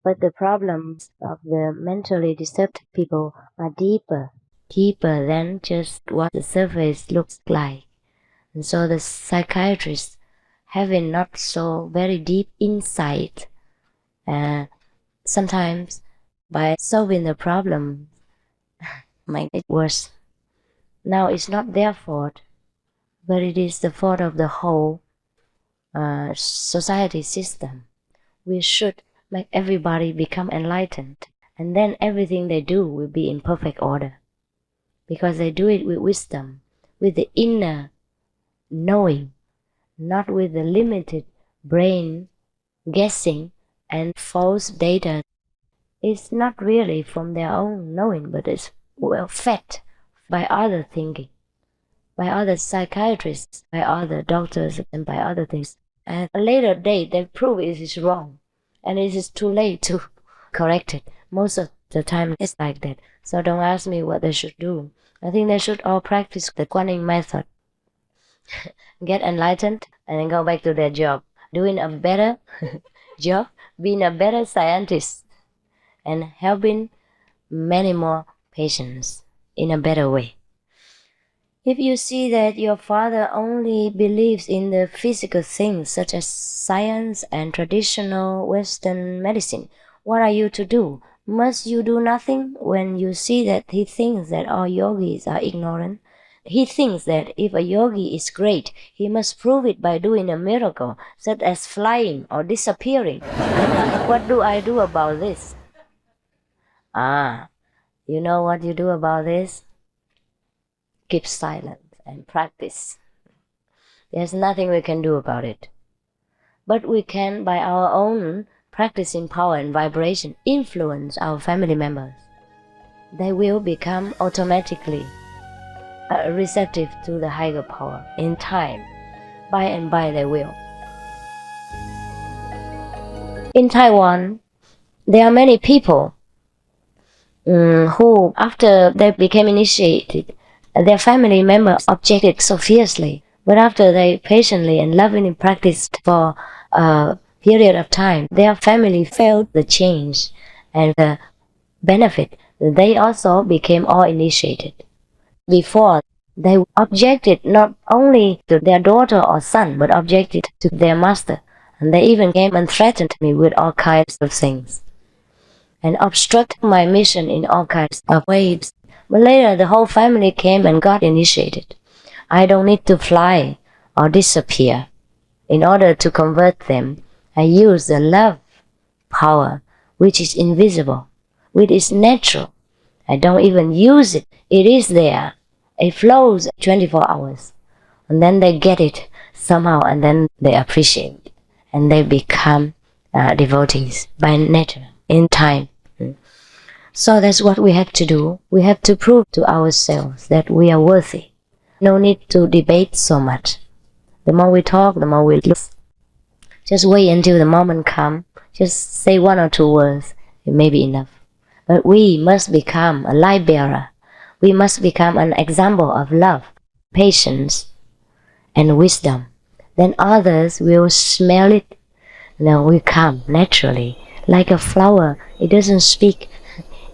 but the problems of the mentally disturbed people are deeper than just what the surface looks like. And so the psychiatrists, having not so very deep insight, sometimes by solving the problem, make it worse. Now it's not their fault, but it is the fault of the whole society system. We should make everybody become enlightened, and then everything they do will be in perfect order, because they do it with wisdom, with the inner knowing, not with the limited brain guessing and false data. It's not really from their own knowing, but it's fed by other thinking, by other psychiatrists, by other doctors, and by other things. At a later date, they prove it is wrong, and it is too late to correct it. Most of the time, it's like that. So don't ask me what they should do. I think they should all practice the Guanyin method. Get enlightened, and then go back to their job, doing a better job, being a better scientist, and helping many more patients in a better way. If you see that your father only believes in the physical things such as science and traditional Western medicine, what are you to do? Must you do nothing when you see that he thinks that all yogis are ignorant? He thinks that if a yogi is great, he must prove it by doing a miracle, such as flying or disappearing. What do I do about this? You know what you do about this? Keep silent and practice. There's nothing we can do about it. But we can, by our own practicing power and vibration, influence our family members. They will become automatically receptive to the higher power in time. By and by they will. In Taiwan, there are many people who, after they became initiated, their family members objected so fiercely, but after they patiently and lovingly practiced for a period of time, their family felt the change and the benefit. They also became all initiated. Before, they objected not only to their daughter or son, but objected to their master, and they even came and threatened me with all kinds of things, and obstructed my mission in all kinds of ways. But later, the whole family came and got initiated. I don't need to fly or disappear. In order to convert them, I use the love power, which is invisible, which is natural. I don't even use it. It is there. It flows 24 hours. And then they get it somehow, and then they appreciate it. And they become devotees by nature, in time. So that's what we have to do. We have to prove to ourselves that we are worthy. No need to debate so much. The more we talk, the more we lose. Just wait until the moment comes. Just say one or two words. It may be enough. But we must become a light bearer. We must become an example of love, patience, and wisdom. Then others will smell it. Then we come naturally. Like a flower, it doesn't speak.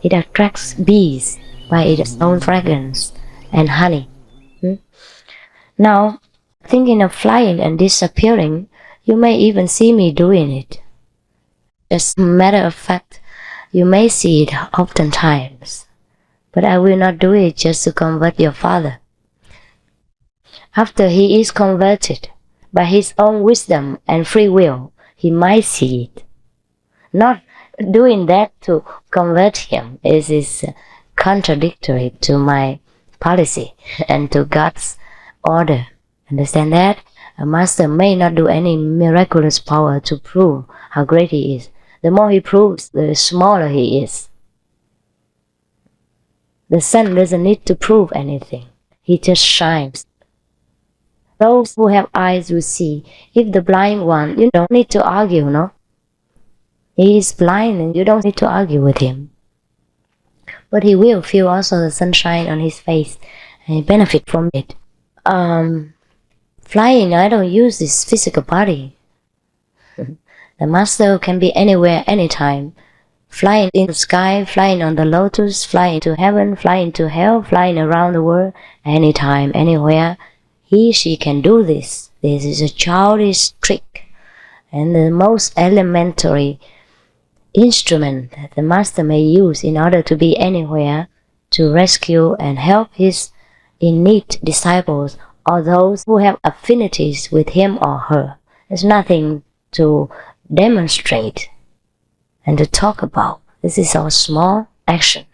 It attracts bees by its own fragrance and honey. Now, thinking of flying and disappearing, you may even see me doing it. As a matter of fact, you may see it oftentimes. But I will not do it just to convert your father. After he is converted, by his own wisdom and free will, he might see it. Not doing that to convert him is contradictory to my policy and to God's order. Understand that? A master may not do any miraculous power to prove how great he is. The more he proves, the smaller he is. The sun doesn't need to prove anything. He just shines. Those who have eyes will see. If the blind one, you don't need to argue, no? He is blind and you don't need to argue with him. But he will feel also the sunshine on his face and benefit from it. Flying, I don't use this physical body. The master can be anywhere, anytime. Flying in the sky, flying on the lotus, flying to heaven, flying to hell, flying around the world, anytime, anywhere. He, she can do this. This is a childish trick. And the most elementary instrument that the master may use in order to be anywhere to rescue and help his in-need disciples or those who have affinities with him or her. There's nothing to demonstrate and to talk about. This is our small action.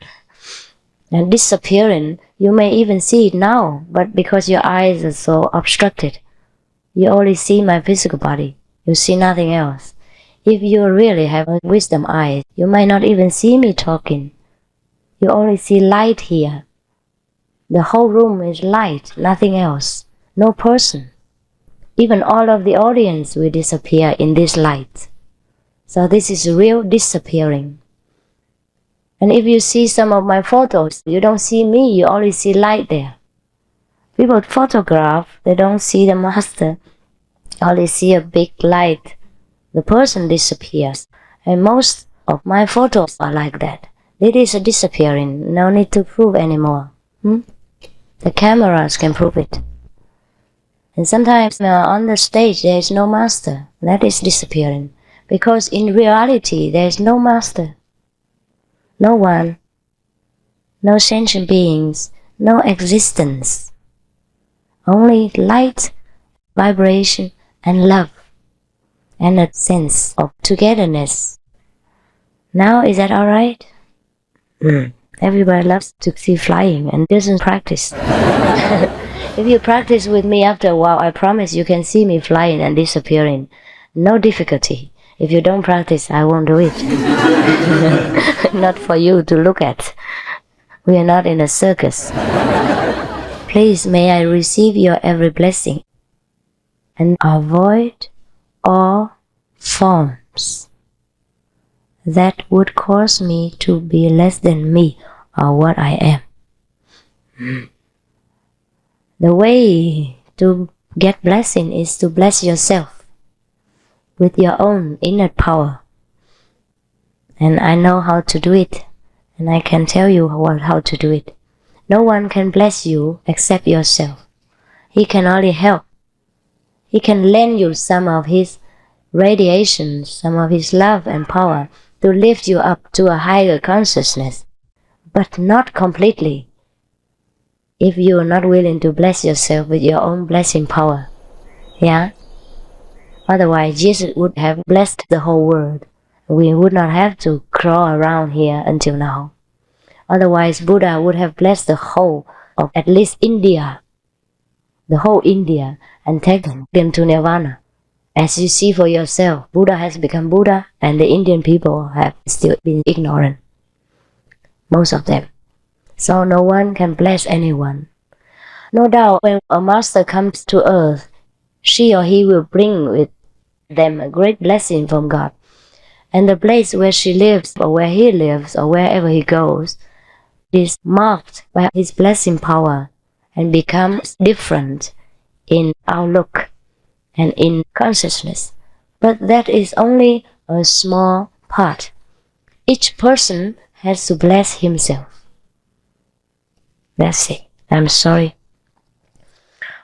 And disappearing, you may even see it now, but because your eyes are so obstructed, you only see my physical body. You see nothing else. If you really have a wisdom eye, you might not even see me talking. You only see light here. The whole room is light, nothing else. No person. Even all of the audience will disappear in this light. So this is real disappearing. And if you see some of my photos, you don't see me, you only see light there. People photograph, they don't see the master, only see a big light. The person disappears. And most of my photos are like that. It is a disappearing, no need to prove anymore. The cameras can prove it. And sometimes on the stage there is no master. That is disappearing. Because in reality there is no master. No one. No sentient beings. No existence. Only light, vibration, and love. And a sense of togetherness. Now, is that alright? Everybody loves to see flying and doesn't practice. If you practice with me after a while, I promise you can see me flying and disappearing. No difficulty. If you don't practice, I won't do it. Not for you to look at. We are not in a circus. Please, may I receive your every blessing and avoid all forms that would cause me to be less than me or what I am. The way to get blessing is to bless yourself with your own inner power. And I know how to do it, and I can tell you how to do it. No one can bless you except yourself. He can only help. He can lend you some of his radiation, some of his love and power to lift you up to a higher consciousness, but not completely. If you are not willing to bless yourself with your own blessing power, yeah? Otherwise, Jesus would have blessed the whole world. We would not have to crawl around here until now. Otherwise, Buddha would have blessed the whole of at least India, the whole India, and taken them to Nirvana. As you see for yourself, Buddha has become Buddha, and the Indian people have still been ignorant. Most of them. So no one can bless anyone. No doubt when a master comes to earth, she or he will bring with them a great blessing from God. And the place where she lives, or where he lives, or wherever he goes, is marked by his blessing power and becomes different in outlook and in consciousness. But that is only a small part. Each person has to bless himself. That's it. I'm sorry.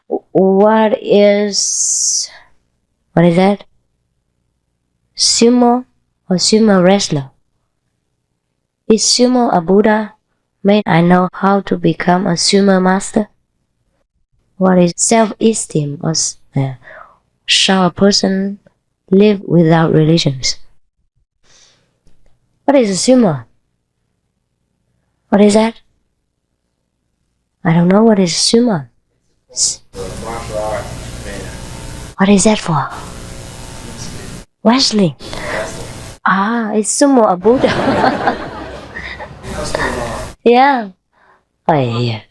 What is that? Sumo or sumo wrestler? Is sumo a Buddha? May I know how to become a sumo master? What is self-esteem, or shall a person live without religions? What is a sumo? What is that? I don't know what is sumo. What is that for? Wrestling. Ah, it's sumo a Buddha. Yeah. Oh, yeah.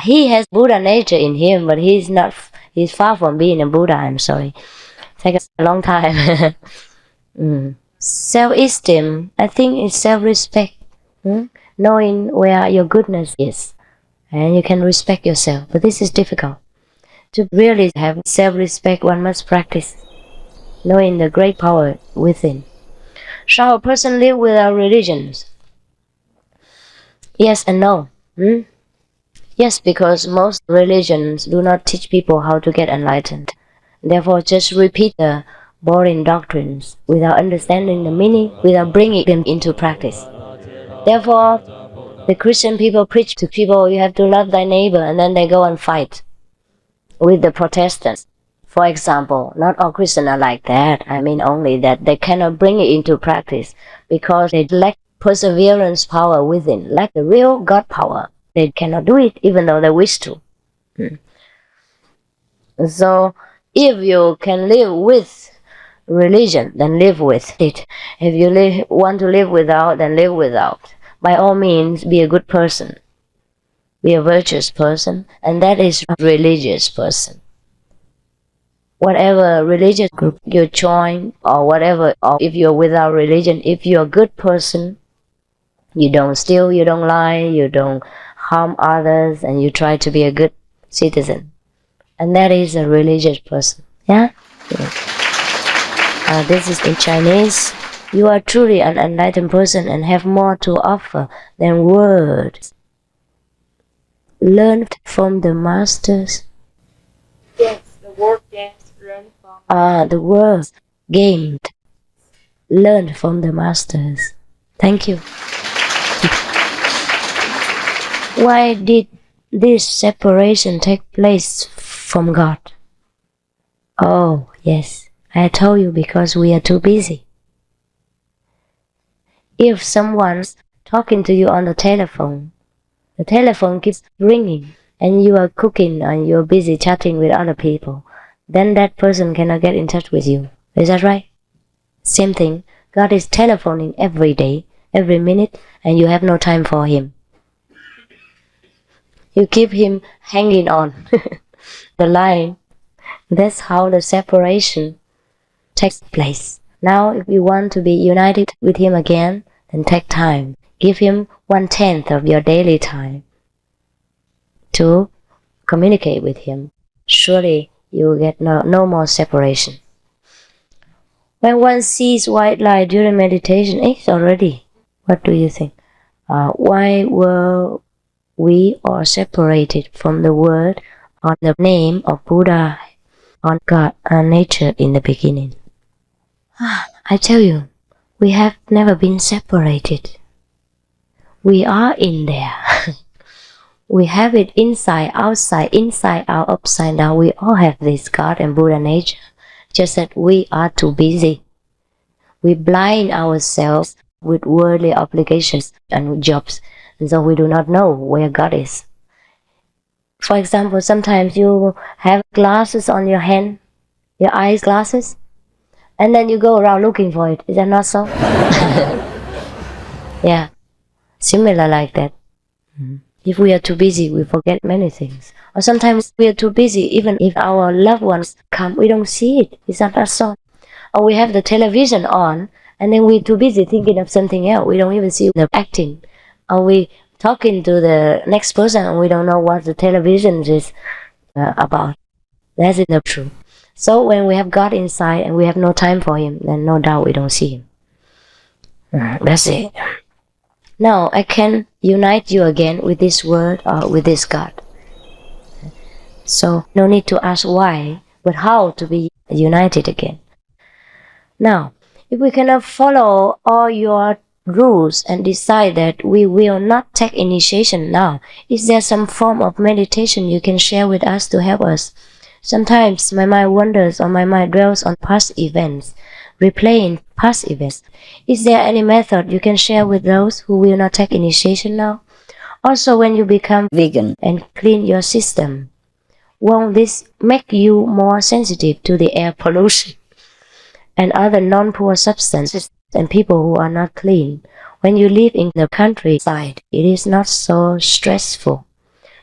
He has Buddha nature in him, but he's far from being a Buddha, I'm sorry. Takes a long time. Self-esteem, I think it's self-respect. Knowing where your goodness is. And you can respect yourself. But this is difficult. To really have self-respect, one must practice. Knowing the great power within. Shall a person live without religions? Yes and no. Yes, because most religions do not teach people how to get enlightened. Therefore, just repeat the boring doctrines without understanding the meaning, without bringing them into practice. Therefore, the Christian people preach to people, you have to love thy neighbor, and then they go and fight with the Protestants. For example, not all Christians are like that. I mean only that they cannot bring it into practice because they lack perseverance power within, lack the real God power. They cannot do it even though they wish to. So, if you can live with religion, then live with it. If you want to live without, then live without. By all means, be a good person. Be a virtuous person, and that is a religious person. Whatever religious group you join, or whatever, or if you're without religion, if you're a good person, you don't steal, you don't lie, you don't harm others, and you try to be a good citizen. And that is a religious person. Yeah? This is in Chinese. You are truly an enlightened person and have more to offer than words. Learned from the masters. Yes, the word yes, learn from. The words gained. Learned from the masters. Thank you. Why did this separation take place from God? Oh, yes. I told you because we are too busy. If someone's talking to you on the telephone keeps ringing, and you are cooking and you're busy chatting with other people, then that person cannot get in touch with you. Is that right? Same thing. God is telephoning every day, every minute, and you have no time for him. You keep him hanging on the line. That's how the separation takes place. Now, if you want to be united with him again, then take time. Give him 1/10 of your daily time to communicate with him. Surely you will get no more separation. When one sees white light during meditation, it's already. What do you think? Why were we all separated from the word or the name of Buddha, on God and nature in the beginning? I tell you, we have never been separated. We are in there. We have it inside, outside, inside out, upside down. We all have this God and Buddha nature. Just that we are too busy. We blind ourselves with worldly obligations and jobs, and so we do not know where God is. For example, sometimes you have glasses on your hand, your eyes glasses, and then you go around looking for it. Is that not so? Yeah, similar like that. If we are too busy, we forget many things. Or sometimes we are too busy, even if our loved ones come, we don't see it. Is that not so? Or we have the television on, and then we're too busy thinking of something else. We don't even see the acting. Or we talking to the next person, and we don't know what the television is about. That's not true. So when we have God inside and we have no time for him, then no doubt we don't see him. That's it. Now I can unite you again with this word or with this God. So no need to ask why, but how to be united again. Now, if we cannot follow all your rules and decide that we will not take initiation now, is there some form of meditation you can share with us to help us? Sometimes my mind wanders or my mind dwells on past events, replaying past events. Is there any method you can share with those who will not take initiation now? Also, when you become vegan and clean your system, won't this make you more sensitive to the air pollution and other non-poor substances and people who are not clean? When you live in the countryside, it is not so stressful.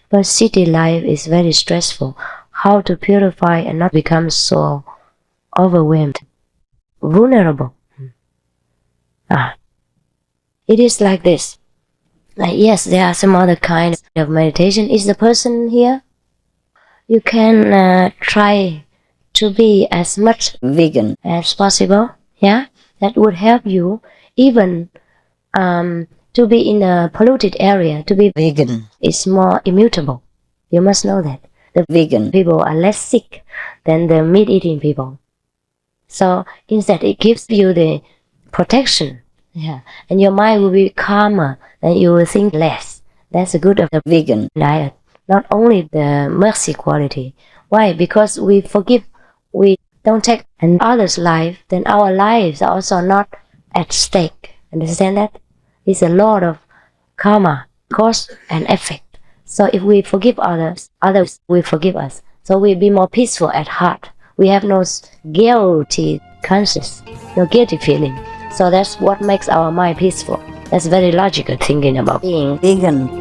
But city life is very stressful. How to purify and not become so overwhelmed, vulnerable? It is like this. Like, yes, there are some other kind of meditation. Is the person here? You can try to be as much vegan as possible. Yeah, that would help you. Even to be in a polluted area, to be vegan is more immutable. You must know that. The vegan people are less sick than the meat-eating people. So instead, it gives you the protection. Yeah, and your mind will be calmer, and you will think less. That's the good of the vegan diet. Not only the mercy quality. Why? Because we forgive, we don't take another's life, then our lives are also not at stake. Understand that? It's a lot of karma, cause and effect. So if we forgive others, others will forgive us. So we'll be more peaceful at heart. We have no guilty conscience, no guilty feeling. So that's what makes our mind peaceful. That's very logical thinking about being vegan.